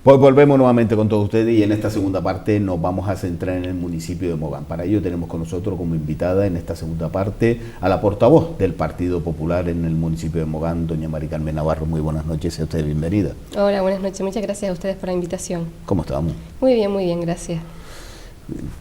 Pues volvemos nuevamente con todos ustedes y en esta segunda parte nos vamos a centrar en el municipio de Mogán. Para ello tenemos con nosotros como invitada en esta segunda parte a la portavoz del Partido Popular en el municipio de Mogán, doña Mari Carmen Navarro. Muy buenas noches, sea usted bienvenida. Hola, buenas noches. Muchas gracias a ustedes por la invitación. ¿Cómo estamos? Muy bien, gracias.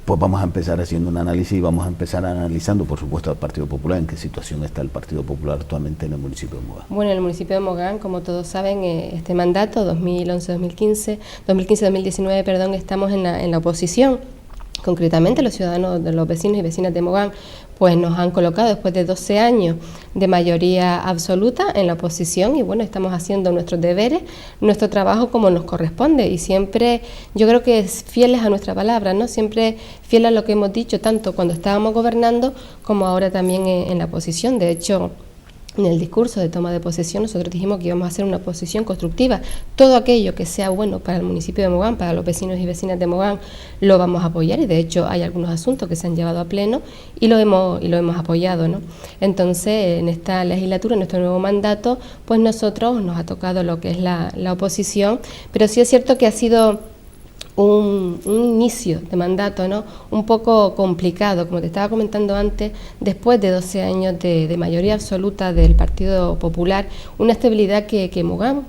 Pues vamos a empezar haciendo un análisis y vamos a empezar analizando, por supuesto, al Partido Popular, en qué situación está el Partido Popular actualmente en el municipio de Mogán. Bueno, en el municipio de Mogán, como todos saben, este mandato 2015-2019, perdón, estamos en la oposición. Concretamente, los ciudadanos, los vecinos y vecinas de Mogán, pues nos han colocado después de 12 años de mayoría absoluta en la oposición y bueno, estamos haciendo nuestros deberes, nuestro trabajo como nos corresponde y siempre, yo creo que fieles a nuestra palabra, ¿no? Siempre fieles a lo que hemos dicho, tanto cuando estábamos gobernando como ahora también en la oposición. De hecho, en el discurso de toma de posesión nosotros dijimos que íbamos a hacer una oposición constructiva. Todo aquello que sea bueno para el municipio de Mogán, para los vecinos y vecinas de Mogán, lo vamos a apoyar y de hecho hay algunos asuntos que se han llevado a pleno y lo hemos apoyado, ¿no? Entonces, en esta legislatura, en nuestro nuevo mandato, pues nosotros nos ha tocado lo que es la oposición, pero sí es cierto que ha sido un inicio de mandato, ¿no? Un poco complicado, como te estaba comentando antes, después de 12 años de mayoría absoluta del Partido Popular, una estabilidad que Mogán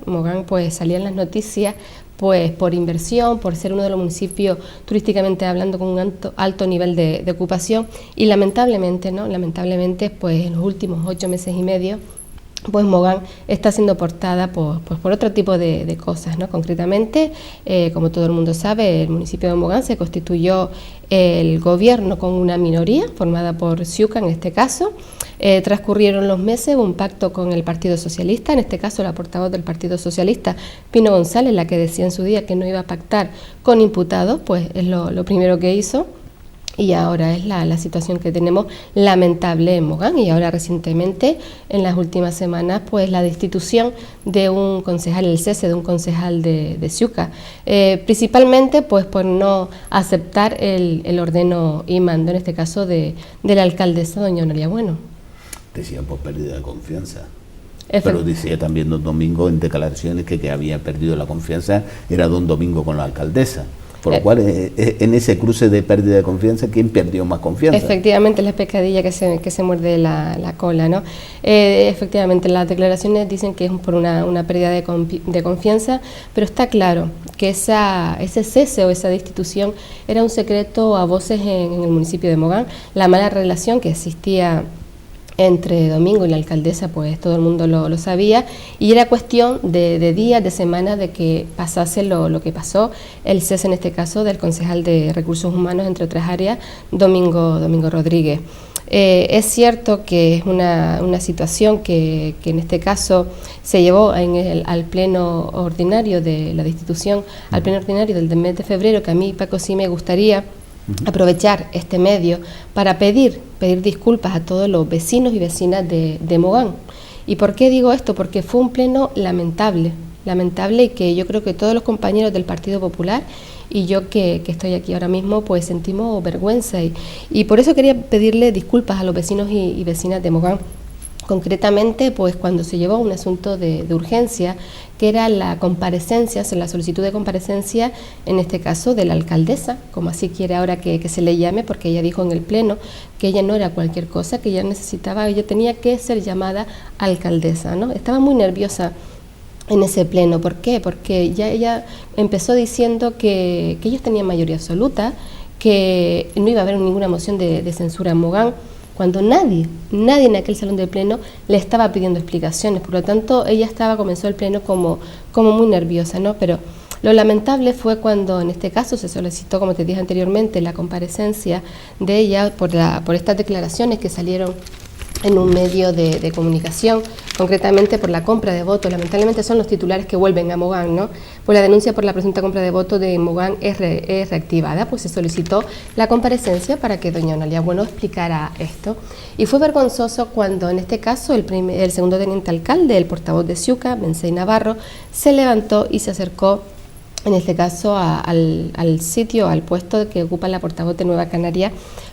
pues salía en las noticias pues por inversión, por ser uno de los municipios turísticamente hablando con un alto nivel de ocupación y lamentablemente pues en los últimos 8 meses y medio pues Mogán está siendo portada por otro tipo de cosas, ¿no? Concretamente, como todo el mundo sabe, el municipio de Mogán se constituyó el gobierno con una minoría formada por Ciuca en este caso. Transcurrieron los meses, hubo un pacto con el Partido Socialista, en este caso la portavoz del Partido Socialista, Pino González, la que decía en su día que no iba a pactar con imputados, pues es lo primero que hizo. Y ahora es la situación que tenemos lamentable en Mogán y ahora recientemente, en las últimas semanas, pues la destitución de un concejal, el cese de un concejal de Ciuca, principalmente pues por no aceptar el ordeno y mando, en este caso de la alcaldesa doña Noelia Bueno. Decían por pérdida de confianza. Pero decía también don Domingo en declaraciones que había perdido la confianza, era don Domingo con la alcaldesa. Por lo cual, en ese cruce de pérdida de confianza, ¿quién perdió más confianza? Efectivamente, la pescadilla que se muerde la cola, ¿no? Efectivamente, las declaraciones dicen que es por una pérdida de confianza, pero está claro que ese cese o esa destitución era un secreto a voces en el municipio de Mogán. La mala relación que existía entre Domingo y la alcaldesa, pues todo el mundo lo sabía y era cuestión de días, de semanas, de que pasase lo que pasó, el cese en este caso del concejal de Recursos Humanos, entre otras áreas, Domingo Rodríguez. Es cierto que es una situación que en este caso se llevó al pleno ordinario de la destitución, al pleno ordinario del mes de febrero, que a mí, Paco, sí me gustaría aprovechar este medio para pedir disculpas a todos los vecinos y vecinas de Mogán. ¿Y por qué digo esto? Porque fue un pleno lamentable y que yo creo que todos los compañeros del Partido Popular y yo que estoy aquí ahora mismo pues sentimos vergüenza y por eso quería pedirle disculpas a los vecinos y vecinas de Mogán. Concretamente, pues cuando se llevó un asunto de urgencia, que era la comparecencia, la solicitud de comparecencia, en este caso de la alcaldesa, como así quiere ahora que se le llame, porque ella dijo en el pleno que ella no era cualquier cosa, que ella tenía que ser llamada alcaldesa, ¿no? Estaba muy nerviosa en ese pleno. ¿Por qué? Porque ya ella empezó diciendo que ellos tenían mayoría absoluta, que no iba a haber ninguna moción de censura en Mogán, cuando nadie en aquel salón de pleno le estaba pidiendo explicaciones. Por lo tanto, ella comenzó el pleno como muy nerviosa, ¿no? Pero lo lamentable fue cuando en este caso se solicitó, como te dije anteriormente, la comparecencia de ella por estas declaraciones que salieron en un medio de comunicación, concretamente por la compra de votos. Lamentablemente son los titulares que vuelven a Mogán, ¿no? Pues la denuncia por la presunta compra de votos de Mogán es reactivada, pues se solicitó la comparecencia para que doña Noelia Bueno explicara esto. Y fue vergonzoso cuando en este caso el segundo teniente alcalde, el portavoz de Ciuca, Bensei Navarro, se levantó y se acercó en este caso al sitio, al puesto que ocupa la portavoz de Nueva Canaria,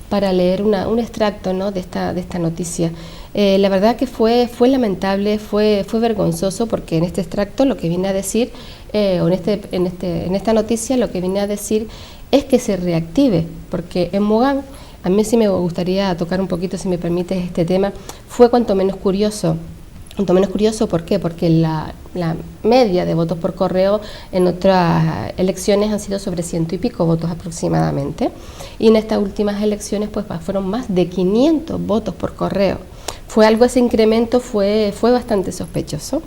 para leer un extracto, ¿no?, de esta noticia. La verdad que fue lamentable, fue vergonzoso, porque en este extracto lo que viene a decir, o en esta noticia lo que viene a decir es que se reactive, porque en Mogán, a mí sí me gustaría tocar un poquito, si me permites, este tema, fue cuanto menos curioso. Cuanto menos curioso, ¿por qué? Porque la media de votos por correo en otras elecciones han sido sobre 100 y pico votos aproximadamente, y en estas últimas elecciones pues fueron más de 500 votos por correo. Fue algo, ese incremento fue bastante sospechoso,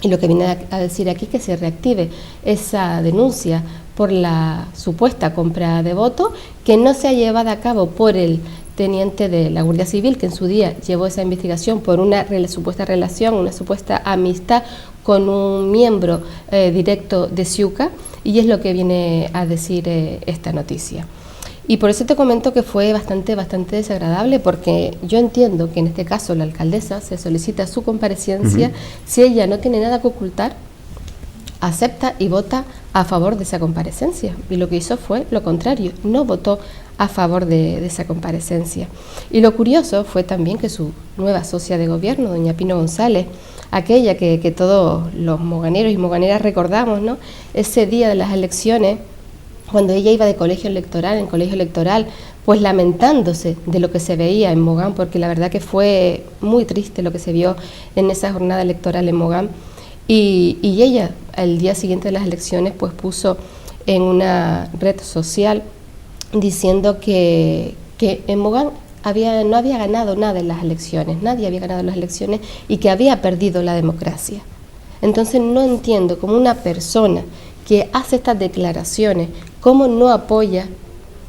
y lo que viene a decir aquí es que se reactive esa denuncia por la supuesta compra de votos, que no se ha llevado a cabo por el teniente de la Guardia Civil, que en su día llevó esa investigación por una supuesta relación, una supuesta amistad con un miembro directo de Ciuca, y es lo que viene a decir esta noticia. Y por eso te comento que fue bastante desagradable, porque yo entiendo que en este caso la alcaldesa se solicita su comparecencia. Si ella no tiene nada que ocultar, acepta y vota a favor de esa comparecencia, y lo que hizo fue lo contrario, no votó a favor de esa comparecencia. Y lo curioso fue también que su nueva socia de gobierno, doña Pino González, aquella que todos los moganeros y moganeras recordamos, ¿no?, ese día de las elecciones, cuando ella iba de colegio electoral, pues lamentándose de lo que se veía en Mogán, porque la verdad que fue muy triste lo que se vio en esa jornada electoral en Mogán. Y ella, al día siguiente de las elecciones, pues puso en una red social diciendo que en Mogán no había ganado nada en las elecciones, nadie había ganado las elecciones, y que había perdido la democracia. Entonces no entiendo cómo una persona que hace estas declaraciones, cómo no apoya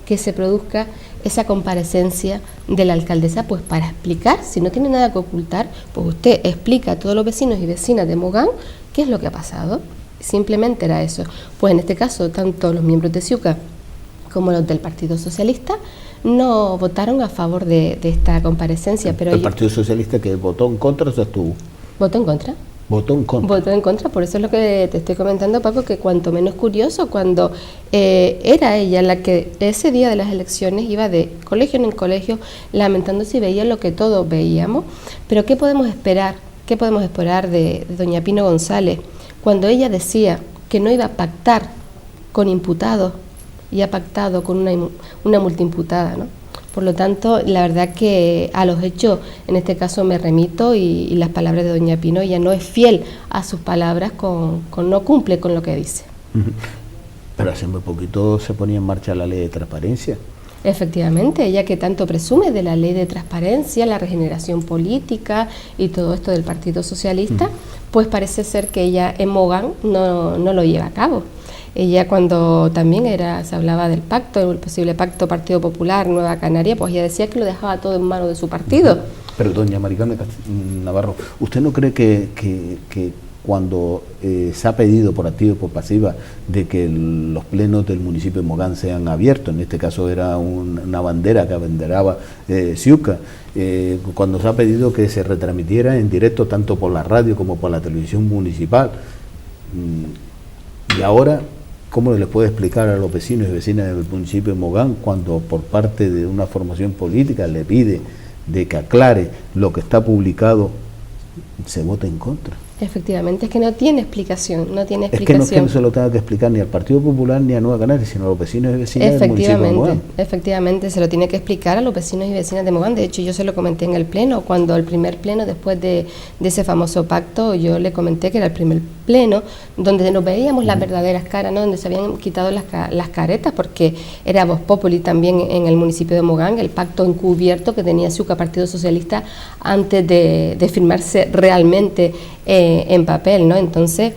que se produzca esa comparecencia de la alcaldesa, pues para explicar, si no tiene nada que ocultar, pues usted explica a todos los vecinos y vecinas de Mogán qué es lo que ha pasado. Simplemente era eso. Pues en este caso, tanto los miembros de Ciuca como los del Partido Socialista no votaron a favor de esta comparecencia. Pero ¿El Partido Socialista que votó en contra o se abstuvo? ¿Votó en contra? Votó en contra. Votó en contra, por eso es lo que te estoy comentando, Paco, que cuanto menos curioso, cuando era ella la que ese día de las elecciones iba de colegio en colegio lamentándose, y veía lo que todos veíamos. Pero ¿qué podemos esperar? ¿Qué podemos esperar de doña Pino González cuando ella decía que no iba a pactar con imputados y ha pactado con una multiimputada, ¿no? Por lo tanto, la verdad que a los hechos, en este caso me remito, y las palabras de doña Pino, ella no es fiel a sus palabras, no cumple con lo que dice. Pero hace muy poquito se ponía en marcha la ley de transparencia. Efectivamente, ella que tanto presume de la ley de transparencia, la regeneración política y todo esto del Partido Socialista, pues parece ser que ella en Mogán no lo lleva a cabo. Ella, cuando también se hablaba del pacto, el posible pacto Partido Popular, Nueva Canaria, pues ella decía que lo dejaba todo en manos de su partido. Pero doña Maricarmen Navarro, ¿usted no cree que cuando se ha pedido por activa y por pasiva de que los plenos del municipio de Mogán sean abiertos, en este caso era una bandera que abanderaba Ciuca, cuando se ha pedido que se retransmitiera en directo tanto por la radio como por la televisión municipal, y ahora, ¿cómo les puede explicar a los vecinos y vecinas del municipio de Mogán cuando por parte de una formación política le pide de que aclare lo que está publicado, se vota en contra? Efectivamente, es que no tiene explicación, no tiene Es explicación. que no se lo tenga que explicar ni al Partido Popular ni a Nueva Canaria, sino a los vecinos y vecinas del municipio de Mogán. Efectivamente, se lo tiene que explicar a los vecinos y vecinas de Mogán. De hecho, yo se lo comenté en el pleno, cuando el primer pleno, después de ese famoso pacto, yo le comenté que era el primer pleno donde nos veíamos las verdaderas caras, ¿no?, donde se habían quitado las caretas, porque era Vox Populi también en el municipio de Mogán, el pacto encubierto que tenía Ciuca Partido Socialista antes de firmarse realmente en papel, ¿no? Entonces,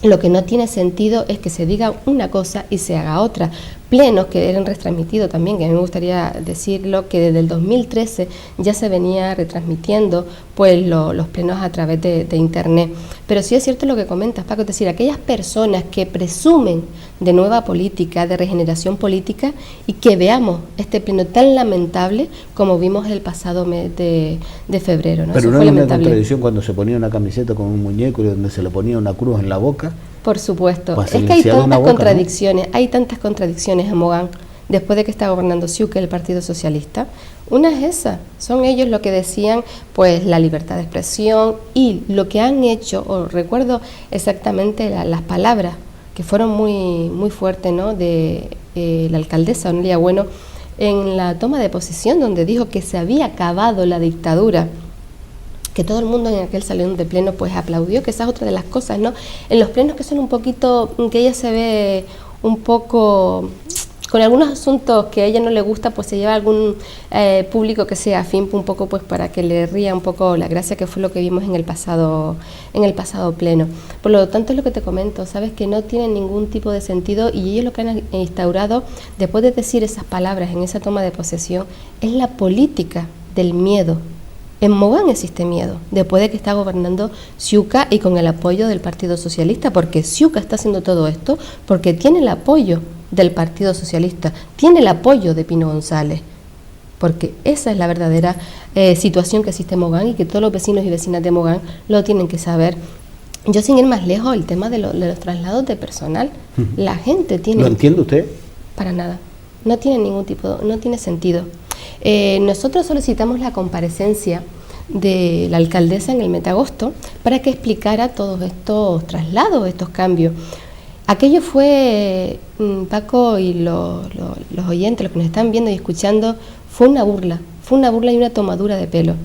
lo que no tiene sentido es que se diga una cosa y se haga otra. Plenos que eran retransmitidos también, que a mí me gustaría decirlo, que desde el 2013 ya se venía retransmitiendo pues los plenos a través de internet. Pero sí es cierto lo que comentas, Paco, es decir, aquellas personas que presumen de nueva política, de regeneración política, y que veamos este pleno tan lamentable como vimos el pasado mes de febrero, ¿no? Pero eso no fue hay una lamentable. contradicción cuando se ponía una camiseta con un muñeco y donde se le ponía una cruz en la boca. Por supuesto, Pues es que hay tantas boca, contradicciones, ¿no? Hay tantas contradicciones en Mogán, después de que está gobernando Siuca, el Partido Socialista. Una es esa, son ellos lo que decían, pues la libertad de expresión, y lo que han hecho, o recuerdo exactamente las palabras que fueron muy, muy fuertes, ¿no?, de la alcaldesa Onelia Bueno en la toma de posesión, donde dijo que se había acabado la dictadura, que todo el mundo en aquel salón de pleno pues aplaudió, que esa es otra de las cosas, ¿no? En los plenos que son un poquito, que ella se ve un poco con algunos asuntos que a ella no le gusta, pues se lleva algún público que sea afín un poco, pues para que le ría un poco la gracia, que fue lo que vimos en el pasado pleno. Por lo tanto, es lo que te comento, sabes, que no tienen ningún tipo de sentido, y ellos lo que han instaurado después de decir esas palabras en esa toma de posesión es la política del miedo. En Mogán existe miedo, después de que está gobernando Siuca y con el apoyo del Partido Socialista, porque Siuca está haciendo todo esto porque tiene el apoyo del Partido Socialista, tiene el apoyo de Pino González, porque esa es la verdadera situación que existe en Mogán, y que todos los vecinos y vecinas de Mogán lo tienen que saber. Yo, sin ir más lejos, el tema de los traslados de personal, la gente tiene... ¿Lo entiende usted? Para nada, no tiene ningún tipo, no tiene sentido. Nosotros solicitamos la comparecencia de la alcaldesa en el mes de agosto para que explicara todos estos traslados, estos cambios. Aquello fue, Paco y los oyentes, los que nos están viendo y escuchando, fue una burla y una tomadura de pelo.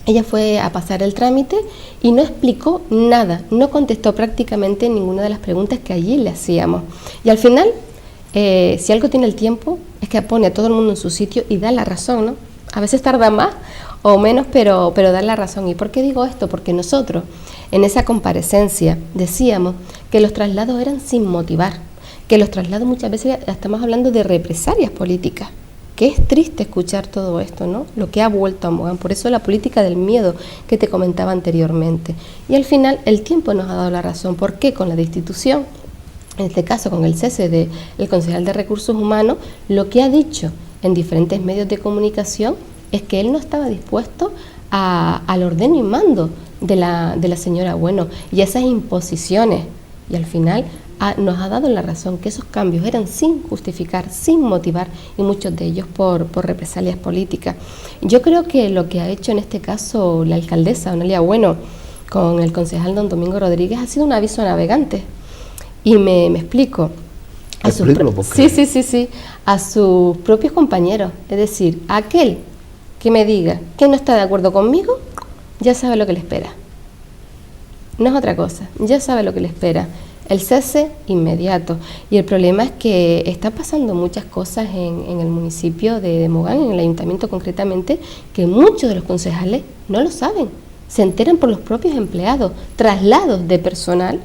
Ella fue a pasar el trámite y no explicó nada, no contestó prácticamente ninguna de las preguntas que allí le hacíamos. Y al final, si algo tiene el tiempo, es que pone a todo el mundo en su sitio y da la razón, ¿no? A veces tarda más o menos, pero da la razón. ¿Y por qué digo esto? Porque nosotros en esa comparecencia decíamos que los traslados eran sin motivar, que los traslados muchas veces estamos hablando de represalias políticas, que es triste escuchar todo esto, ¿no? Lo que ha vuelto a Mogán, por eso la política del miedo que te comentaba anteriormente. Y al final el tiempo nos ha dado la razón. ¿Por qué? Con la destitución, en este caso con el cese del concejal de Recursos Humanos, lo que ha dicho en diferentes medios de comunicación es que él no estaba dispuesto al ordeno y mando de la señora Bueno y esas imposiciones, y al final nos ha dado la razón, que esos cambios eran sin justificar, sin motivar, y muchos de ellos por represalias políticas. Yo creo que lo que ha hecho en este caso la alcaldesa Onelia Bueno con el concejal don Domingo Rodríguez ha sido un aviso a navegantes, y me explico. Sí, a sus propios compañeros, es decir, a aquel que me diga que no está de acuerdo conmigo, ya sabe lo que le espera. No es otra cosa, ya sabe lo que le espera. El cese inmediato. Y el problema es que está pasando muchas cosas en el municipio de Mogán, en el ayuntamiento concretamente, que muchos de los concejales no lo saben. Se enteran por los propios empleados, traslados de personal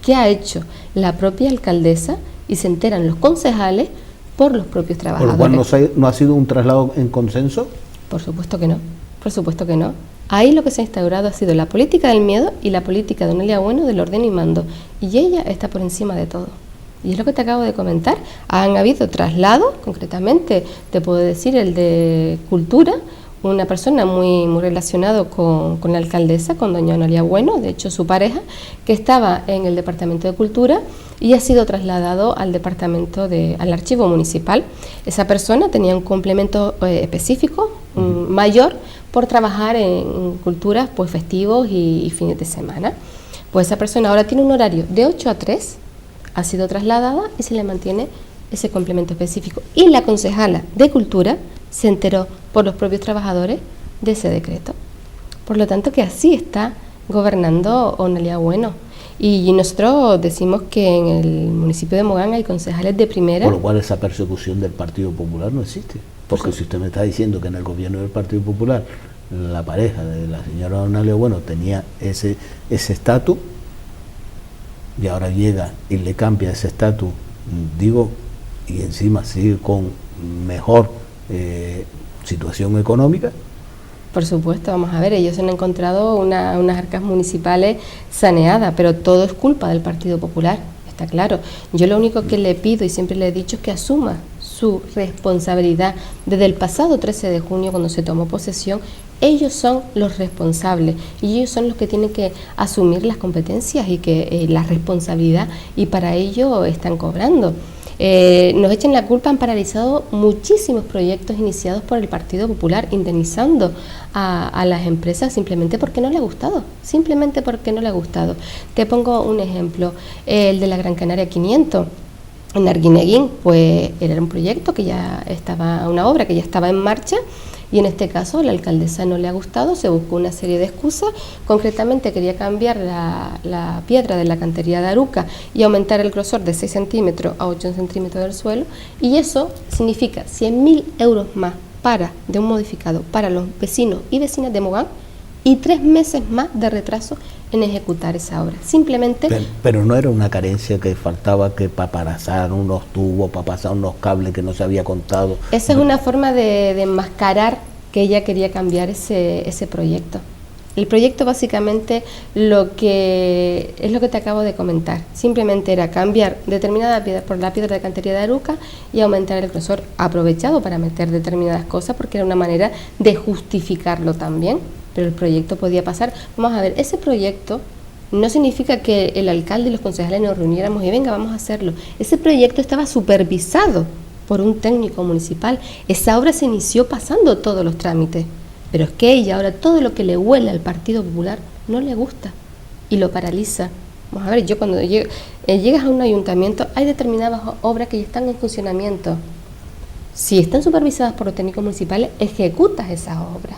que ha hecho la propia alcaldesa, y se enteran los concejales por los propios trabajadores. ¿Por lo cual no ha sido un traslado en consenso? Por supuesto que no, por supuesto que no. Ahí lo que se ha instaurado ha sido la política del miedo y la política de Onelia Bueno del orden y mando. Y ella está por encima de todo. Y es lo que te acabo de comentar. Han habido traslados, concretamente, te puedo decir, el de Cultura, una persona muy relacionado con la alcaldesa, con doña Onelia Bueno, de hecho su pareja, que estaba en el Departamento de Cultura y ha sido trasladado al al archivo municipal. Esa persona tenía un complemento específico, mayor, por trabajar en culturas, pues festivos y fines de semana. Pues esa persona ahora tiene un horario de 8 a 3, ha sido trasladada y se le mantiene ese complemento específico. Y la concejala de Cultura se enteró por los propios trabajadores de ese decreto. Por lo tanto, que así está gobernando Onelia Bueno. Y nosotros decimos que en el municipio de Mogán hay concejales de primera. Por lo cual esa persecución del Partido Popular no existe. Porque si usted me está diciendo que en el gobierno del Partido Popular la pareja de la señora Onelia Bueno tenía ese estatus, y ahora llega y le cambia ese estatus, digo, y encima sigue con mejor situación económica. Por supuesto, vamos a ver, ellos han encontrado unas arcas municipales saneadas, pero todo es culpa del Partido Popular, está claro. Yo lo único que le pido y siempre le he dicho es que asuma su responsabilidad. Desde el pasado 13 de junio, cuando se tomó posesión, ellos son los responsables y ellos son los que tienen que asumir las competencias y que la responsabilidad, y para ello están cobrando. Nos echan la culpa, han paralizado muchísimos proyectos iniciados por el Partido Popular, indemnizando a las empresas simplemente porque no le ha gustado, simplemente porque no le ha gustado. Te pongo un ejemplo, el de la Gran Canaria 500. En Arguineguín, pues era un proyecto que ya estaba, una obra que ya estaba en marcha, y en este caso a la alcaldesa no le ha gustado, se buscó una serie de excusas, concretamente quería cambiar la piedra de la cantería de Aruca y aumentar el grosor de 6 centímetros a 8 centímetros del suelo, y eso significa 100.000 euros más de un modificado para los vecinos y vecinas de Mogán, y 3 meses más de retraso en ejecutar esa obra. Simplemente... Pero no era una carencia que faltaba que para pasar unos tubos, para pasar unos cables que no se había contado. Esa es una forma de enmascarar que ella quería cambiar ese proyecto. El proyecto básicamente es lo que te acabo de comentar. Simplemente era cambiar determinada piedra por la piedra de cantería de Aruca y aumentar el grosor, aprovechado para meter determinadas cosas porque era una manera de justificarlo también. Pero el proyecto podía pasar. Vamos a ver, ese proyecto no significa que el alcalde y los concejales nos reuniéramos y venga, vamos a hacerlo. Ese proyecto estaba supervisado por un técnico municipal. Esa obra se inició pasando todos los trámites. Pero es que ella ahora todo lo que le huele al Partido Popular no le gusta y lo paraliza. Vamos a ver, yo cuando llegas a un ayuntamiento hay determinadas obras que ya están en funcionamiento. Si están supervisadas por los técnicos municipales, ejecutas esas obras.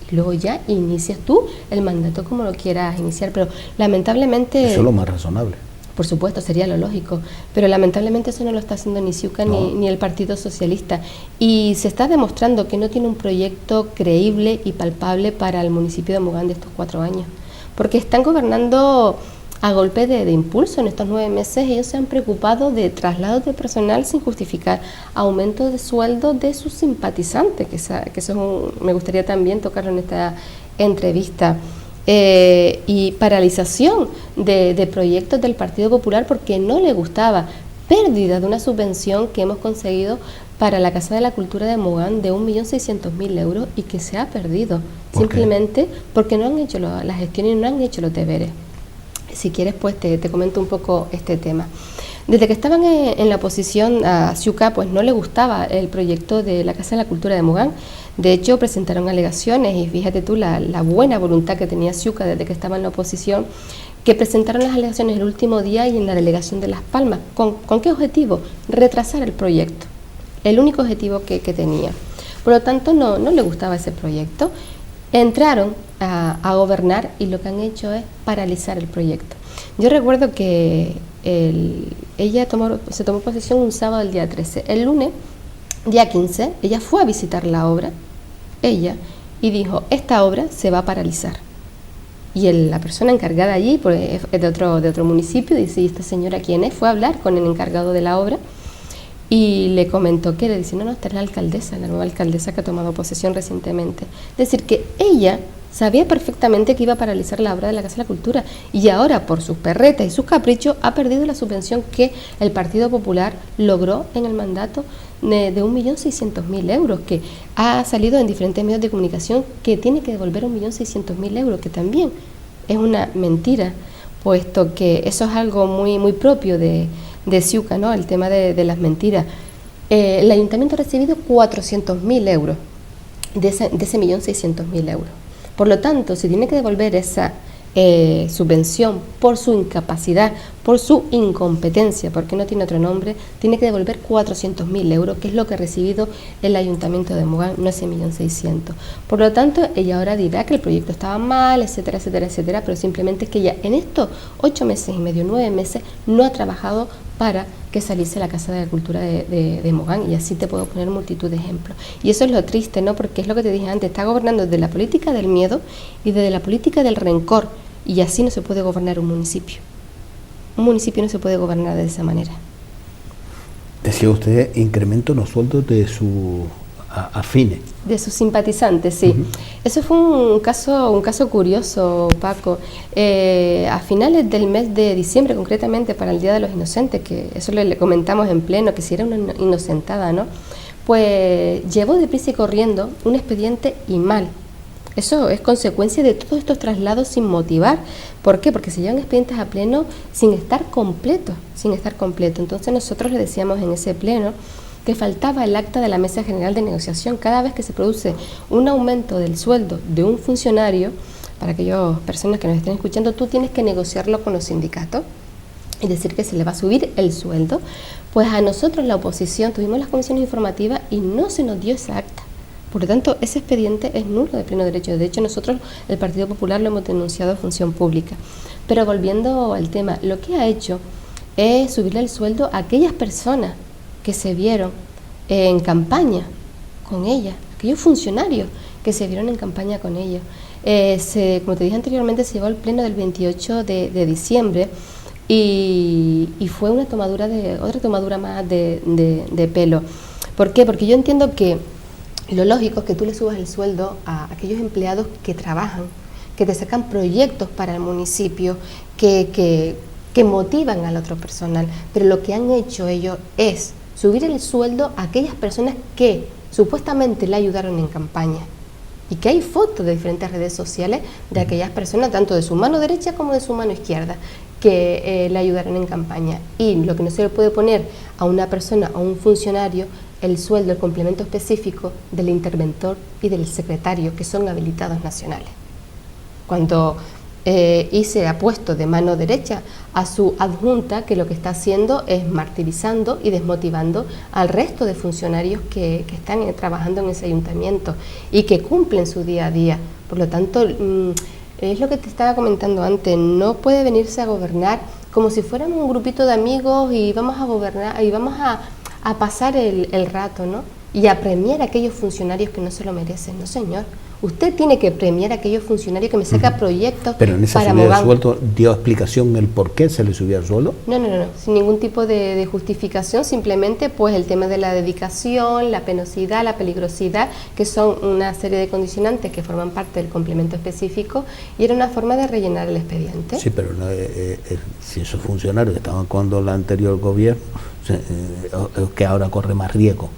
Y luego ya inicias tú el mandato como lo quieras iniciar, pero lamentablemente... Eso es lo más razonable. Por supuesto, sería lo lógico, pero lamentablemente eso no lo está haciendo ni Ciuca ni el Partido Socialista, y se está demostrando que no tiene un proyecto creíble y palpable para el municipio de Mogán de estos 4 años, porque están gobernando a golpe de impulso. En estos 9 meses ellos se han preocupado de traslados de personal sin justificar, aumento de sueldo de sus simpatizantes, que eso me gustaría también tocarlo en esta entrevista, y paralización de proyectos del Partido Popular porque no le gustaba, pérdida de una subvención que hemos conseguido para la Casa de la Cultura de Mogán de 1.600.000 euros y que se ha perdido, simplemente porque no han hecho la gestión y no han hecho los deberes. Si quieres, pues te comento un poco este tema. Desde que estaban en la oposición a Ciuca, pues no le gustaba el proyecto de la Casa de la Cultura de Mogán. De hecho, presentaron alegaciones y fíjate tú la buena voluntad que tenía Ciuca desde que estaba en la oposición, que presentaron las alegaciones el último día y en la delegación de Las Palmas. ¿Con qué objetivo? Retrasar el proyecto. El único objetivo que tenía. Por lo tanto, no le gustaba ese proyecto. Entraron a gobernar y lo que han hecho es paralizar el proyecto. Yo recuerdo que ella se tomó posesión un sábado el día 13. El lunes, día 15, ella fue a visitar la obra, y dijo, esta obra se va a paralizar. Y la persona encargada allí, pues, es de otro municipio, dice, ¿y esta señora quién es? Fue a hablar con el encargado de la obra y le comentó que le dice, no, esta es la alcaldesa, la nueva alcaldesa que ha tomado posesión recientemente. Es decir, que ella sabía perfectamente que iba a paralizar la obra de la Casa de la Cultura y ahora, por sus perretas y sus caprichos, ha perdido la subvención que el Partido Popular logró en el mandato de 1.600.000 euros, que ha salido en diferentes medios de comunicación que tiene que devolver 1.600.000 euros, que también es una mentira, puesto que eso es algo muy, muy propio de Ciuca, ¿no? El tema de las mentiras. El ayuntamiento ha recibido 400.000 euros de ese 1.600.000 euros. Por lo tanto, si tiene que devolver esa subvención por su incapacidad, por su incompetencia, porque no tiene otro nombre, tiene que devolver 400.000 euros, que es lo que ha recibido el Ayuntamiento de Mogán, no ese 1.600.000. Por lo tanto, ella ahora dirá que el proyecto estaba mal, etcétera, etcétera, etcétera, pero simplemente es que ella en estos 8 meses y medio, 9 meses, no ha trabajado para que saliese la Casa de la Cultura de Mogán, y así te puedo poner multitud de ejemplos. Y eso es lo triste, ¿no? Porque es lo que te dije antes, está gobernando desde la política del miedo y desde la política del rencor, y así no se puede gobernar un municipio. Un municipio no se puede gobernar de esa manera. Decía usted, incremento en los sueldos de sus afines. De sus simpatizantes, sí. Eso fue un caso curioso, Paco. A finales del mes de diciembre, concretamente para el Día de los Inocentes, que eso le comentamos en pleno, que si era una inocentada, ¿no? Pues llevó deprisa y corriendo un expediente y mal. Eso es consecuencia de todos estos traslados sin motivar. ¿Por qué? Porque se llevan expedientes a pleno sin estar completos. sin estar completo. Entonces nosotros le decíamos en ese pleno que faltaba el acta de la Mesa General de Negociación. Cada vez que se produce un aumento del sueldo de un funcionario, para aquellas personas que nos estén escuchando, tú tienes que negociarlo con los sindicatos y decir que se le va a subir el sueldo. Pues a nosotros, la oposición, tuvimos las comisiones informativas y no se nos dio esa acta. Por lo tanto, ese expediente es nulo de pleno derecho. De hecho, nosotros, el Partido Popular, lo hemos denunciado a Función Pública. Pero volviendo al tema, lo que ha hecho es subirle el sueldo a aquellas personas que se vieron en campaña con ella, aquellos funcionarios que se vieron en campaña con ella. Como te dije anteriormente, se llevó al pleno del 28 de diciembre y fue otra tomadura más de pelo. ¿Por qué? Porque yo entiendo que lo lógico es que tú le subas el sueldo a aquellos empleados que trabajan, que te sacan proyectos para el municipio, que motivan al otro personal. Pero lo que han hecho ellos es subir el sueldo a aquellas personas que supuestamente le ayudaron en campaña. Y que hay fotos de diferentes redes sociales de aquellas personas, tanto de su mano derecha como de su mano izquierda, que le ayudaron en campaña. Y lo que no se le puede poner a una persona, a un funcionario, el sueldo, el complemento específico del interventor y del secretario, que son habilitados nacionales. Cuando se ha puesto de mano derecha a su adjunta, que lo que está haciendo es martirizando y desmotivando al resto de funcionarios que están trabajando en ese ayuntamiento y que cumplen su día a día. Por lo tanto, es lo que te estaba comentando antes, no puede venirse a gobernar como si fuéramos un grupito de amigos y vamos a gobernar y vamos a pasar el rato, ¿no? Y a premiar a aquellos funcionarios que no se lo merecen. No, señor. Usted tiene que premiar a aquellos funcionarios que me sacan proyectos. Pero en esa para subida de sueldo, ¿dio explicación el por qué se le subía el sueldo? No, sin ningún tipo de justificación, simplemente pues el tema de la dedicación, la penosidad, la peligrosidad, que son una serie de condicionantes que forman parte del complemento específico, y era una forma de rellenar el expediente. Sí, pero si esos funcionarios que estaban con el anterior gobierno, que ahora corre más riesgo.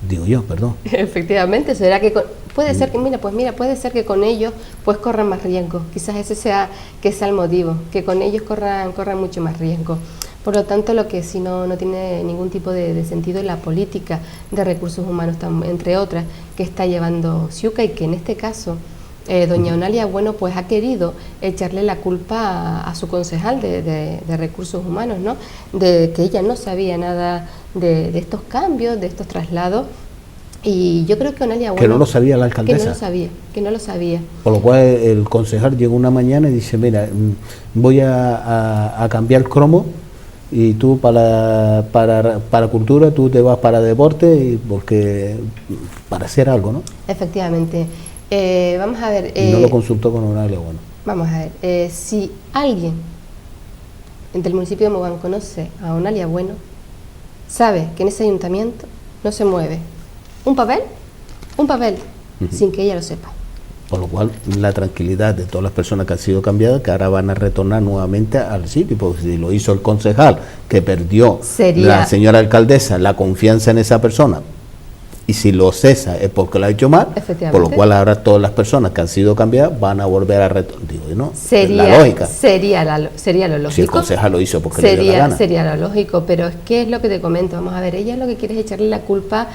Digo yo, perdón. Efectivamente, será que puede ser que con ellos pues corran más riesgo. Quizás ese sea el motivo, que con ellos corran mucho más riesgo. Por lo tanto, lo que sí no tiene ningún tipo de sentido es la política de recursos humanos, entre otras, que está llevando Ciuca, y que en este caso doña Onalia Bueno pues ha querido echarle la culpa a su concejal de recursos humanos, ¿no? De que ella no sabía nada de estos cambios, de estos traslados. Y yo creo que Onalia Bueno... Que no lo sabía la alcaldesa. Que no lo sabía. Por lo cual el concejal llegó una mañana y dice, mira, voy a cambiar el cromo, y tú para cultura, tú te vas para deporte, porque para hacer algo, ¿no? Efectivamente. Vamos a ver... no lo consultó con Onalia Bueno. Vamos a ver, si alguien del municipio de Mogán conoce a Onalia Bueno, sabe que en ese ayuntamiento no se mueve un papel, sin que ella lo sepa. Por lo cual, la tranquilidad de todas las personas que han sido cambiadas, que ahora van a retornar nuevamente al sitio, porque si lo hizo el concejal, que perdió la señora alcaldesa la confianza en esa persona, y si lo cesa es porque lo ha hecho mal, por lo cual ahora todas las personas que han sido cambiadas van a volver a retornar. Digo, ¿no? La lógica. Sería lo lógico. Si el concejal lo hizo porque le dio la gana. Sería lo lógico, pero es que es lo que te comento. Vamos a ver, ella lo que quiere es echarle la culpa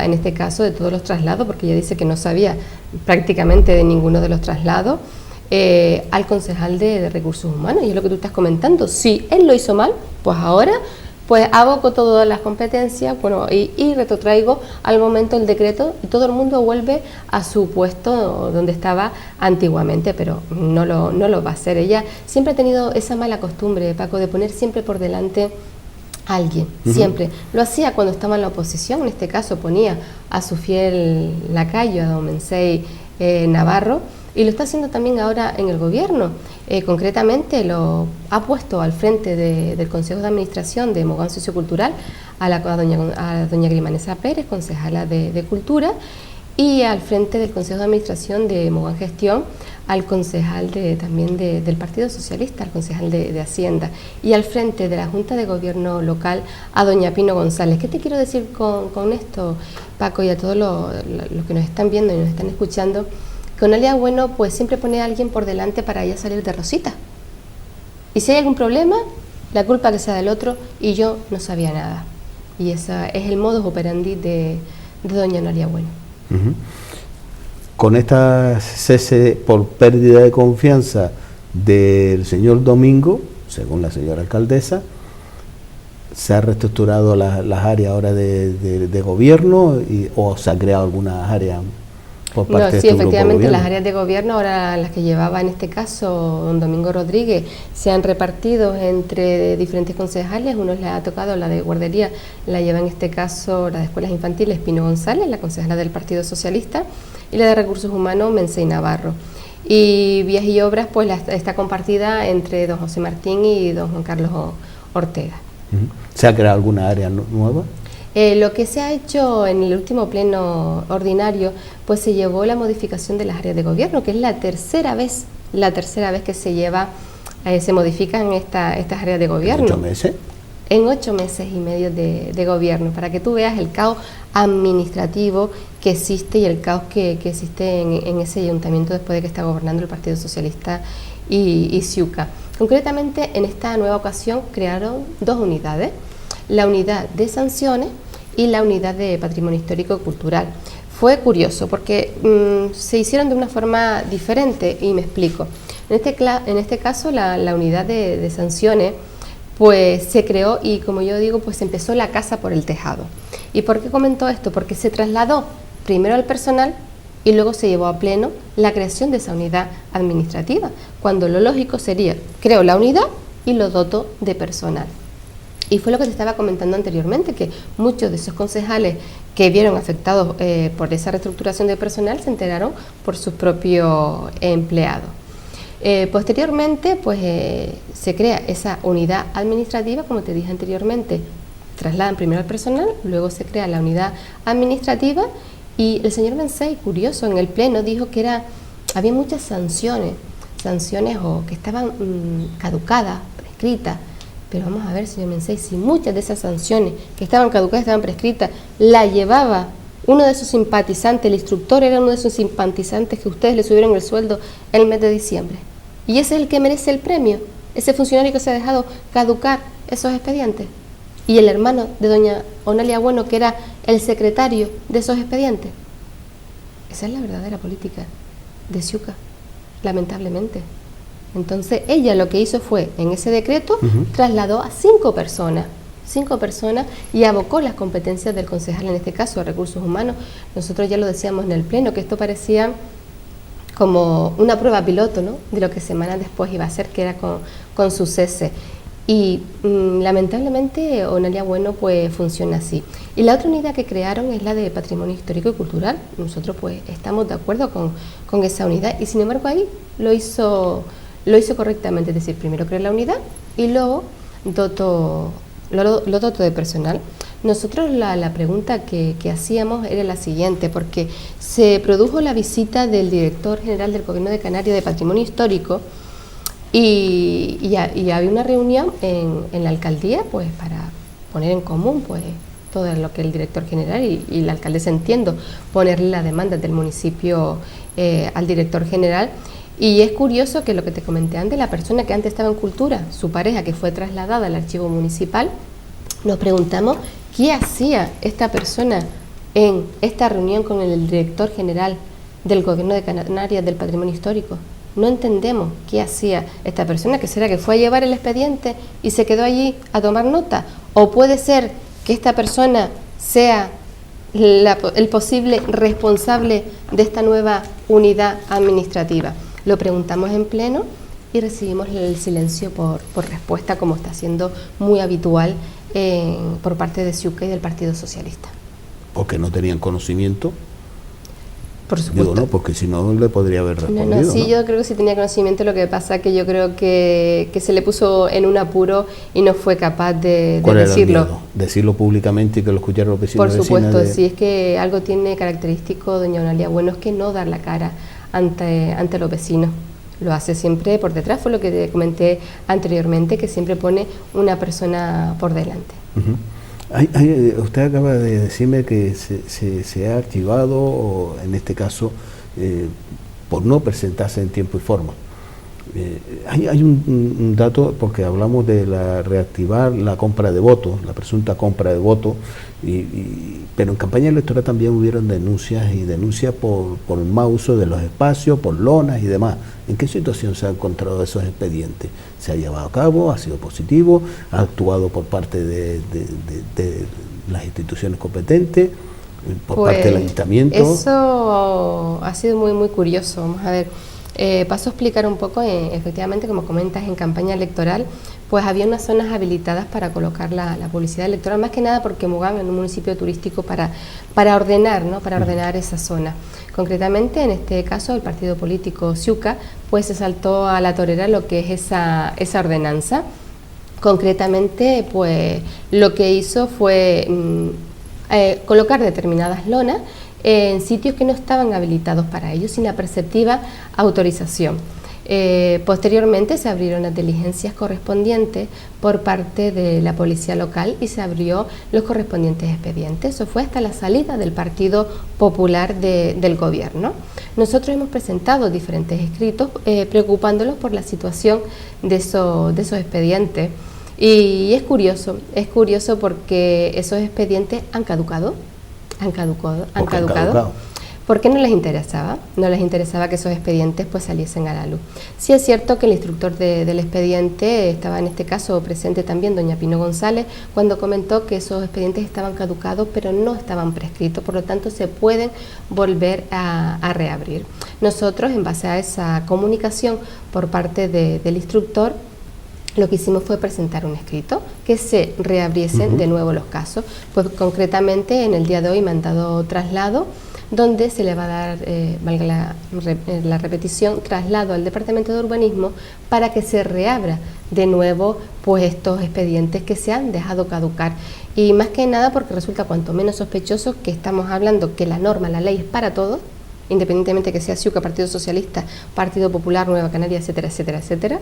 en este caso de todos los traslados, porque ella dice que no sabía prácticamente de ninguno de los traslados, al concejal de recursos humanos, y es lo que tú estás comentando. Si él lo hizo mal, pues ahora pues aboco todas las competencias, y retrotraigo al momento el decreto, y todo el mundo vuelve a su puesto donde estaba antiguamente, pero no lo va a hacer. Ella siempre ha tenido esa mala costumbre, Paco, de poner siempre por delante a alguien, siempre. Lo hacía cuando estaba en la oposición, en este caso ponía a su fiel lacayo, a don Mensei Navarro, y lo está haciendo también ahora en el gobierno. Concretamente lo ha puesto al frente del Consejo de Administración de Mogán Sociocultural a doña Grimanesa Pérez, concejala de Cultura, y al frente del Consejo de Administración de Mogán Gestión al concejal también del Partido Socialista, al concejal de Hacienda, y al frente de la Junta de Gobierno Local a doña Pino González. ¿Qué te quiero decir con esto, Paco, y a todos los que nos están viendo y nos están escuchando? Que Onalia Bueno pues siempre pone a alguien por delante para ella salir de rosita. Y si hay algún problema, la culpa que sea del otro y yo no sabía nada. Y ese es el modus operandi de doña Onalia Bueno. Con esta cese por pérdida de confianza del señor Domingo, según la señora alcaldesa, ¿se ha reestructurado las áreas ahora de gobierno o se ha creado algunas áreas por parte de este grupo de efectivamente, gobierno? las áreas de gobierno, ahora las que llevaba en este caso don Domingo Rodríguez, se han repartido entre diferentes concejales. Unos le ha tocado la de guardería, la lleva en este caso la de escuelas infantiles Pino González, la concejala del Partido Socialista, y la de recursos humanos Mensei Navarro. Y vías y obras pues está compartida entre don José Martín y don Juan Carlos Ortega. ¿Se ha creado alguna área nueva? Lo que se ha hecho en el último pleno ordinario, pues se llevó la modificación de las áreas de gobierno, que es la tercera vez que se lleva, se modifican estas áreas de gobierno. ¿En 8 meses? En 8 meses y medio de gobierno, para que tú veas el caos administrativo que existe y el caos que existe en ese ayuntamiento después de que está gobernando el Partido Socialista y Ciuca. Concretamente, en esta nueva ocasión crearon 2 unidades, la unidad de sanciones y la unidad de patrimonio histórico y cultural. Fue curioso porque se hicieron de una forma diferente y me explico. En este caso, la unidad de sanciones pues se creó y, como yo digo, pues empezó la casa por el tejado. ¿Y por qué comento esto? Porque se trasladó primero al personal y luego se llevó a pleno la creación de esa unidad administrativa, cuando lo lógico sería, creo la unidad y lo doto de personal. Y fue lo que te estaba comentando anteriormente, que muchos de esos concejales que vieron afectados por esa reestructuración de personal se enteraron por sus propios empleados. Posteriormente, pues se crea esa unidad administrativa, como te dije anteriormente, trasladan primero al personal, luego se crea la unidad administrativa y el señor Mensei, curioso, en el pleno dijo que había muchas sanciones o que estaban caducadas, prescritas. Pero vamos a ver, señor Mensei, si muchas de esas sanciones que estaban caducadas, estaban prescritas, la llevaba uno de sus simpatizantes, el instructor era uno de sus simpatizantes que ustedes le subieron el sueldo en el mes de diciembre. Y ese es el que merece el premio, ese funcionario que se ha dejado caducar esos expedientes. Y el hermano de doña Onalia Bueno, que era el secretario de esos expedientes. Esa es la verdadera política de Ciuca, lamentablemente. Entonces ella lo que hizo fue, en ese decreto, trasladó a 5 personas y abocó las competencias del concejal, en este caso de recursos humanos. Nosotros ya lo decíamos en el pleno, que esto parecía como una prueba piloto, ¿no?, de lo que semanas después iba a ser, que era con su cese. Y lamentablemente Onalia Bueno pues funciona así. Y la otra unidad que crearon es la de patrimonio histórico y cultural. Nosotros pues estamos de acuerdo con esa unidad y sin embargo ahí lo hizo correctamente, es decir, primero creó la unidad y luego lo doto de personal. Nosotros la pregunta que hacíamos era la siguiente, porque se produjo la visita del director general del Gobierno de Canarias de Patrimonio Histórico y había una reunión en la alcaldía pues para poner en común pues todo lo que el director general y la alcaldesa, entiendo, ponerle las demandas del municipio al director general. Y es curioso que lo que te comenté antes, la persona que antes estaba en cultura, su pareja que fue trasladada al archivo municipal, nos preguntamos qué hacía esta persona en esta reunión con el director general del Gobierno de Canarias del Patrimonio Histórico. No entendemos qué hacía esta persona, que será que fue a llevar el expediente y se quedó allí a tomar nota, o puede ser que esta persona sea el posible responsable de esta nueva unidad administrativa. Lo preguntamos en pleno y recibimos el silencio por respuesta, como está siendo muy habitual por parte de Ciuca y del Partido Socialista. Porque no tenían conocimiento. Por supuesto. Digo, no, porque si no le podría haber respondido. Sí, ¿no? Yo creo que sí tenía conocimiento, lo que pasa que yo creo que se le puso en un apuro y no fue capaz de decirlo. Decirlo públicamente y que lo escucharan los vecinos. Por supuesto, sí, es que algo tiene característico doña Onalia Bueno, es que no dar la cara ante los vecinos. Lo hace siempre por detrás, fue lo que te comenté anteriormente, que siempre pone una persona por delante. Usted acaba de decirme que se ha archivado, o en este caso, por no presentarse en tiempo y forma. Hay un dato, porque hablamos de reactivar la compra de votos, la presunta compra de votos, pero en campaña electoral también hubieron denuncias por mal uso de los espacios, por lonas y demás. ¿En qué situación se han encontrado esos expedientes? ¿Se ha llevado a cabo? ¿Ha sido positivo? ¿Ha actuado por parte de las instituciones competentes? ¿Por parte del ayuntamiento? Eso ha sido muy, muy curioso. Vamos a ver. Paso a explicar un poco, efectivamente, como comentas, en campaña electoral, pues había unas zonas habilitadas para colocar la publicidad electoral, más que nada porque Mogán es un municipio turístico para ordenar, ¿no? Para ordenar esa zona. Concretamente, en este caso, el partido político Ciuca, pues se saltó a la torera lo que es esa ordenanza. Concretamente, pues lo que hizo fue colocar determinadas lonas en sitios que no estaban habilitados para ello, sin la perceptiva autorización. Posteriormente se abrieron las diligencias correspondientes por parte de la policía local y se abrió los correspondientes expedientes. Eso fue hasta la salida del Partido Popular del gobierno. Nosotros hemos presentado diferentes escritos preocupándolos por la situación de esos expedientes. Y es curioso porque esos expedientes han caducado. ¿Por qué no les interesaba? No les interesaba que esos expedientes pues saliesen a la luz. Sí es cierto que el instructor del expediente estaba en este caso presente también, doña Pino González, cuando comentó que esos expedientes estaban caducados pero no estaban prescritos, por lo tanto se pueden volver a reabrir. Nosotros, en base a esa comunicación por parte del instructor, lo que hicimos fue presentar un escrito que se reabriesen de nuevo los casos. Pues concretamente en el día de hoy me han dado traslado, donde se le va a dar, valga la repetición, traslado al Departamento de Urbanismo para que se reabra de nuevo pues estos expedientes que se han dejado caducar. Y más que nada porque resulta cuanto menos sospechoso que estamos hablando que la norma, la ley es para todos, independientemente que sea Ciuca, Partido Socialista, Partido Popular, Nueva Canaria, etcétera, etcétera, etcétera.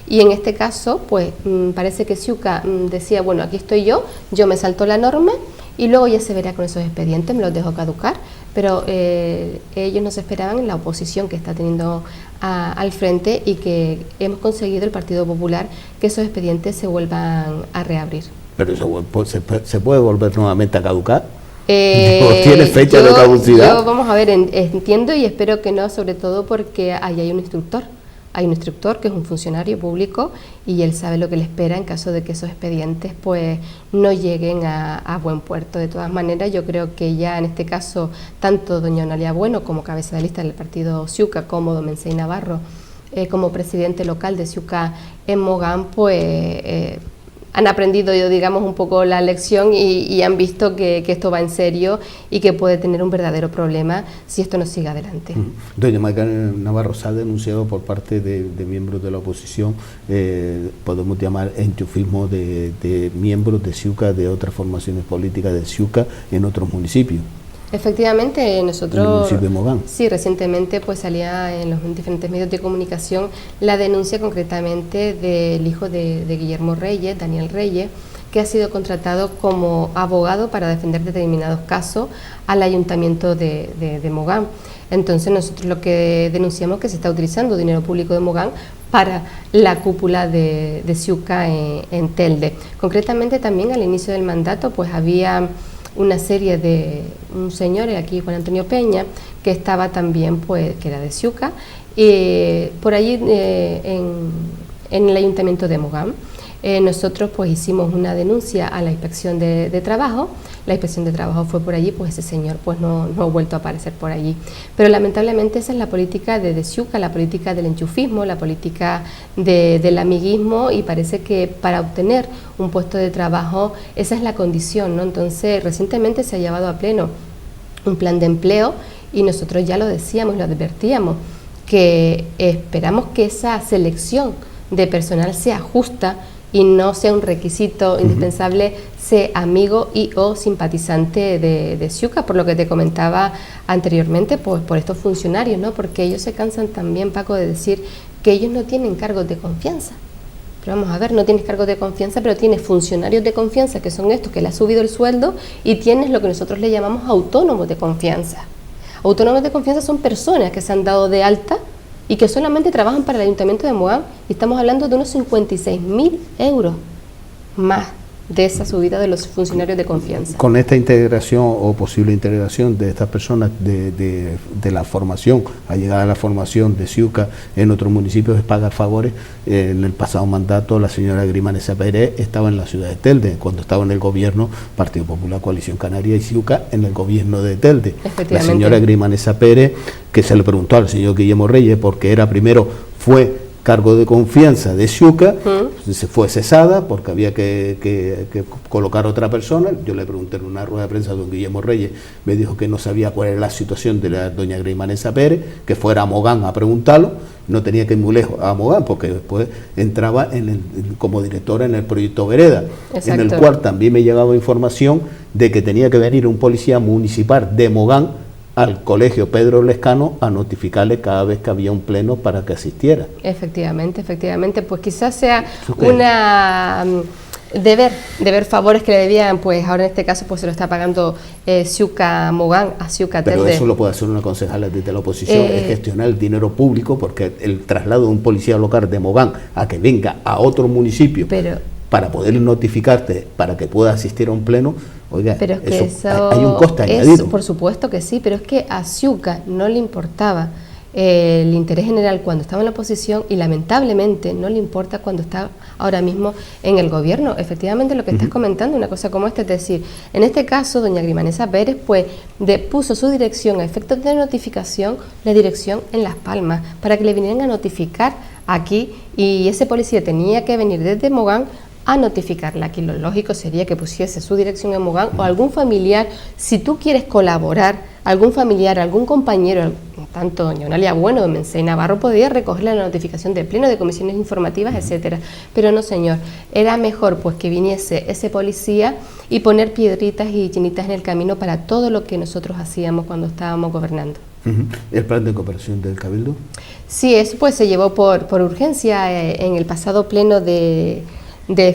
Y en este caso, pues parece que Ciuca decía, bueno, aquí estoy yo me salto la norma y luego ya se verá con esos expedientes, me los dejo caducar, pero ellos no se esperaban en la oposición que está teniendo al frente y que hemos conseguido el Partido Popular que esos expedientes se vuelvan a reabrir. ¿Pero eso se puede volver nuevamente a caducar? ¿Tiene fecha de caducidad? Yo, vamos a ver, entiendo y espero que no, sobre todo porque ahí hay un instructor. Hay un instructor que es un funcionario público y él sabe lo que le espera en caso de que esos expedientes pues no lleguen a buen puerto. De todas maneras, yo creo que ya en este caso, tanto doña Onalia Bueno como cabeza de lista del partido Ciuca, como don Mensei Navarro, como presidente local de Ciuca en Mogán, pues han aprendido, digamos, un poco la lección y han visto que esto va en serio y que puede tener un verdadero problema si esto no sigue adelante. Doña Magdalena Navarro, se ha denunciado por parte de miembros de la oposición, podemos llamar enchufismo de miembros de Ciuca, de otras formaciones políticas de Ciuca en otros municipios. Efectivamente, nosotros, en el municipio de Mogán. Sí, recientemente pues salía en los diferentes medios de comunicación la denuncia concretamente del hijo de Guillermo Reyes, Daniel Reyes, que ha sido contratado como abogado para defender determinados casos al ayuntamiento de Mogán. Entonces nosotros lo que denunciamos es que se está utilizando dinero público de Mogán para la cúpula de Ciuca en Telde. Concretamente también al inicio del mandato pues había una serie de un señor aquí, Juan Antonio Peña, que estaba también, pues, que era de Ciuca, por allí en el ayuntamiento de Mogán. Nosotros pues hicimos una denuncia a la inspección de trabajo. La inspección de trabajo fue por allí, pues ese señor pues no ha vuelto a aparecer por allí. Pero lamentablemente esa es la política de Ciuca, la política del enchufismo, la política del amiguismo, y parece que para obtener un puesto de trabajo esa es la condición, ¿no? Entonces recientemente se ha llevado a pleno un plan de empleo y nosotros ya lo decíamos, lo advertíamos, que esperamos que esa selección de personal sea justa y no sea un requisito indispensable ser amigo y o simpatizante de Ciuca, por lo que te comentaba anteriormente, pues por estos funcionarios, ¿no? Porque ellos se cansan también, Paco, de decir que ellos no tienen cargos de confianza. Pero vamos a ver, no tienes cargos de confianza, pero tienes funcionarios de confianza, que son estos que le ha subido el sueldo, y tienes lo que nosotros le llamamos autónomos de confianza. Autónomos de confianza son personas que se han dado de alta y que solamente trabajan para el Ayuntamiento de Mogán, y estamos hablando de unos 56.000 euros más de esa subida de los funcionarios de confianza. Con esta integración o posible integración de estas personas de la formación, a llegar a la formación de Ciuca en otros municipios, es pagar favores. En el pasado mandato la señora Grimanesa Pérez estaba en la ciudad de Telde, cuando estaba en el gobierno Partido Popular, Coalición Canaria, y Ciuca en el gobierno de Telde. La señora Grimanesa Pérez, que se le preguntó al señor Guillermo Reyes, porque fue cargo de confianza de Ciuca, se fue cesada porque había que colocar otra persona. Yo le pregunté en una rueda de prensa a don Guillermo Reyes, me dijo que no sabía cuál era la situación de la doña Grimanesa Pérez, que fuera a Mogán a preguntarlo, no tenía que ir muy lejos a Mogán, porque después entraba como directora en el proyecto Vereda. Exacto. En el cual también me llegaba información de que tenía que venir un policía municipal de Mogán al colegio Pedro Lescano a notificarle cada vez que había un pleno para que asistiera. Efectivamente, pues quizás sea una deber favores que le debían, pues ahora en este caso pues se lo está pagando Ciuca Mogán a Ciuca Telde. Pero eso lo puede hacer una concejala desde la oposición, es gestionar el dinero público, porque el traslado de un policía local de Mogán a que venga a otro municipio para poder notificarte para que pueda asistir a un pleno. Oiga, pero es que eso hay un coste añadido. Por supuesto que sí, pero es que a Ciuca no le importaba el interés general cuando estaba en la oposición, y lamentablemente no le importa cuando está ahora mismo en el gobierno. Efectivamente, lo que estás comentando, una cosa como esta, es decir, en este caso doña Grimanesa Pérez pues puso su dirección a efectos de notificación, la dirección en Las Palmas, para que le vinieran a notificar aquí, y ese policía tenía que venir desde Mogán a notificarla. Aquí lo lógico sería que pusiese su dirección en Mogán, o algún familiar, si tú quieres colaborar, algún familiar, algún compañero, tanto doña Eulalia Bueno de Mencey Navarro, podría recogerle la notificación de pleno, de comisiones informativas, etcétera. Pero no, señor, era mejor pues que viniese ese policía y poner piedritas y chinitas en el camino para todo lo que nosotros hacíamos cuando estábamos gobernando. ¿El plan de cooperación del Cabildo? Sí, eso pues se llevó por urgencia en el pasado pleno de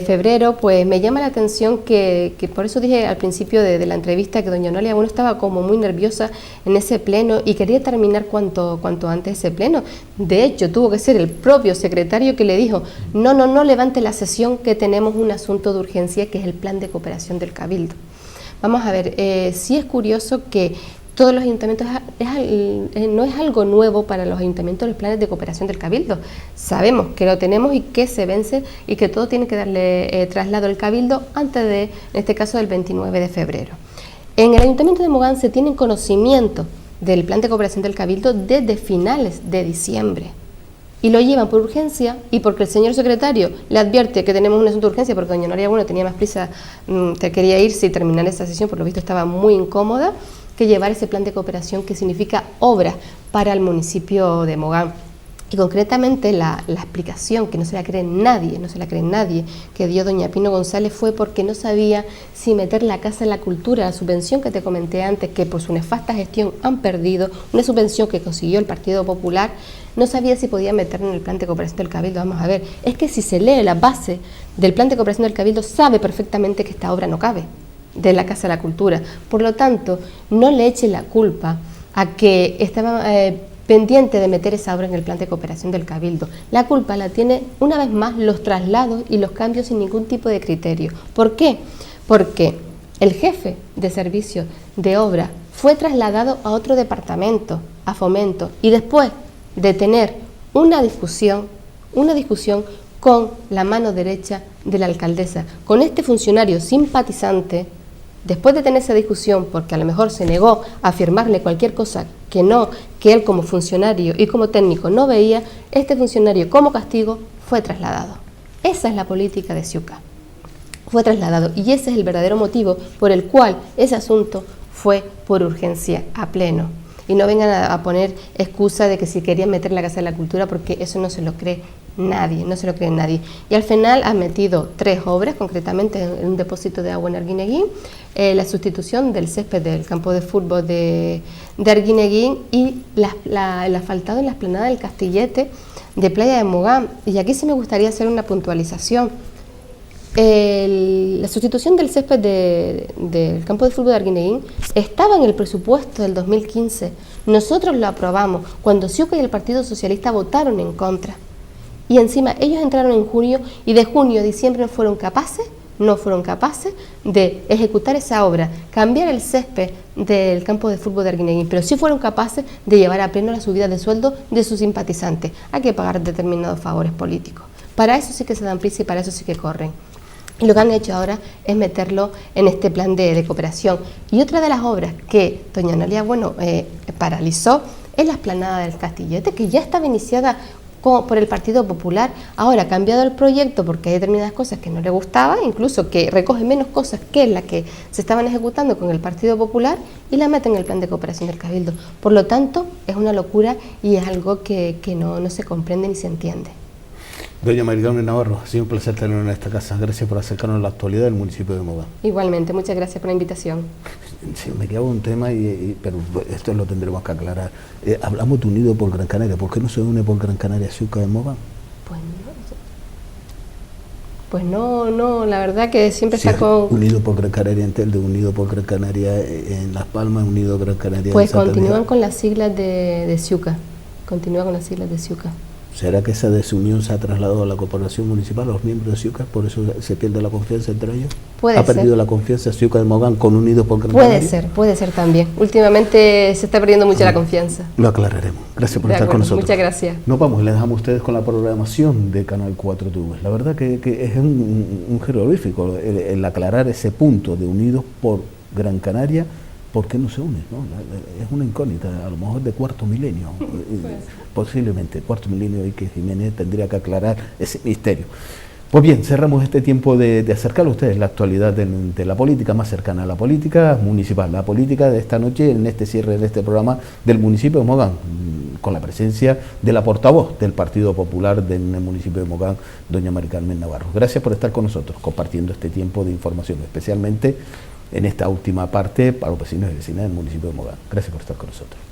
febrero. Pues me llama la atención que por eso dije al principio de la entrevista que doña Eulalia Bueno estaba como muy nerviosa en ese pleno y quería terminar cuanto antes ese pleno. De hecho, tuvo que ser el propio secretario que le dijo, no levante la sesión, que tenemos un asunto de urgencia, que es el plan de cooperación del Cabildo. Vamos a ver, sí es curioso que todos los ayuntamientos, no es algo nuevo para los ayuntamientos los planes de cooperación del Cabildo. Sabemos que lo tenemos y que se vence, y que todo tiene que darle traslado al Cabildo antes de, en este caso, del 29 de febrero. En el Ayuntamiento de Mogán se tienen conocimiento del plan de cooperación del Cabildo desde finales de diciembre. Y lo llevan por urgencia, y porque el señor secretario le advierte que tenemos un asunto de urgencia, porque doña Eulalia Bueno tenía más prisa, quería irse y terminar esa sesión, por lo visto estaba muy incómoda, que llevar ese plan de cooperación que significa obras para el municipio de Mogán. Y concretamente la explicación, que no se la cree nadie, que dio doña Pino González, fue porque no sabía si meter la Casa de la Cultura, la subvención que te comenté antes, que por su nefasta gestión han perdido, una subvención que consiguió el Partido Popular, no sabía si podía meterla en el plan de cooperación del Cabildo. Vamos a ver, es que si se lee la base del plan de cooperación del Cabildo, sabe perfectamente que esta obra no cabe de la Casa de la Cultura. Por lo tanto, no le eche la culpa a que estaba pendiente de meter esa obra en el plan de cooperación del Cabildo. La culpa la tiene, una vez más, los traslados y los cambios sin ningún tipo de criterio. ¿Por qué? Porque el jefe de servicio de obra fue trasladado a otro departamento, a Fomento, y después de tener una discusión con la mano derecha de la alcaldesa, con este funcionario simpatizante, después de tener esa discusión, porque a lo mejor se negó a firmarle cualquier cosa que él como funcionario y como técnico no veía, este funcionario como castigo fue trasladado. Esa es la política de Ciuca. Fue trasladado, y ese es el verdadero motivo por el cual ese asunto fue por urgencia a pleno. Y no vengan a poner excusa de que si querían meter la Casa de la Cultura, porque eso no se lo cree nadie, Y al final han metido 3 obras, concretamente en un depósito de agua en Arguineguín, la sustitución del césped del campo de fútbol de Arguineguín, y el asfaltado en la explanada del Castillete de Playa de Mogán. Y aquí sí me gustaría hacer una puntualización. La sustitución del césped del campo de fútbol de Arguineguín estaba en el presupuesto del 2015. Nosotros lo aprobamos cuando Ciuca y el Partido Socialista votaron en contra. Y encima ellos entraron en junio y de junio a diciembre no fueron capaces de ejecutar esa obra, cambiar el césped del campo de fútbol de Arguineguín, pero sí fueron capaces de llevar a pleno la subida de sueldo de sus simpatizantes. Hay que pagar determinados favores políticos. Para eso sí que se dan prisa y para eso sí que corren. Y lo que han hecho ahora es meterlo en este plan de cooperación. Y otra de las obras que doña Noelia paralizó es la explanada del Castillete, que ya estaba iniciada por el Partido Popular. Ahora ha cambiado el proyecto porque hay determinadas cosas que no le gustaba, incluso que recoge menos cosas que las que se estaban ejecutando con el Partido Popular, y la mete en el plan de cooperación del Cabildo. Por lo tanto, es una locura y es algo que no se comprende ni se entiende. Doña Mari Carmen Navarro, ha sido un placer tenerla en esta casa. Gracias por acercarnos a la actualidad del municipio de Mogán. Igualmente, muchas gracias por la invitación. Sí, me quedaba un tema, pero esto lo tendremos que aclarar. Hablamos de unido por Gran Canaria. ¿Por qué no se une por Gran Canaria Ciuca de Mogán? Pues no, la verdad que siempre está con... Unido por Gran Canaria en Telde, unido por Gran Canaria en Las Palmas, unido por Gran Canaria pues en Santa continúan María. con las siglas de Ciuca. Continúa con las siglas de Ciuca. ¿Será que esa desunión se ha trasladado a la corporación municipal, a los miembros de Ciuca? ¿Por eso se pierde la confianza entre ellos? Puede ser. ¿Ha perdido la confianza Ciuca de Mogán con Unidos por Gran Canaria? Puede ser también. Últimamente se está perdiendo mucho la confianza. Lo aclararemos. Gracias por estar con nosotros. Muchas gracias. Nos vamos y les dejamos a ustedes con la programación de Canal 4 TV. La verdad que es un jeroglífico el aclarar ese punto de Unidos por Gran Canaria. ¿Por qué no se une? ¿No? Es una incógnita, a lo mejor de cuarto milenio, posiblemente cuarto milenio, y que Jiménez tendría que aclarar ese misterio. Pues bien, cerramos este tiempo de acercar a ustedes la actualidad de la política más cercana a la política municipal, la política de esta noche en este cierre de este programa del municipio de Mogán, con la presencia de la portavoz del Partido Popular en el municipio de Mogán, doña Mari Carmen Navarro. Gracias por estar con nosotros, compartiendo este tiempo de información, especialmente en esta última parte para los vecinos y vecinas del municipio de Mogán. Gracias por estar con nosotros.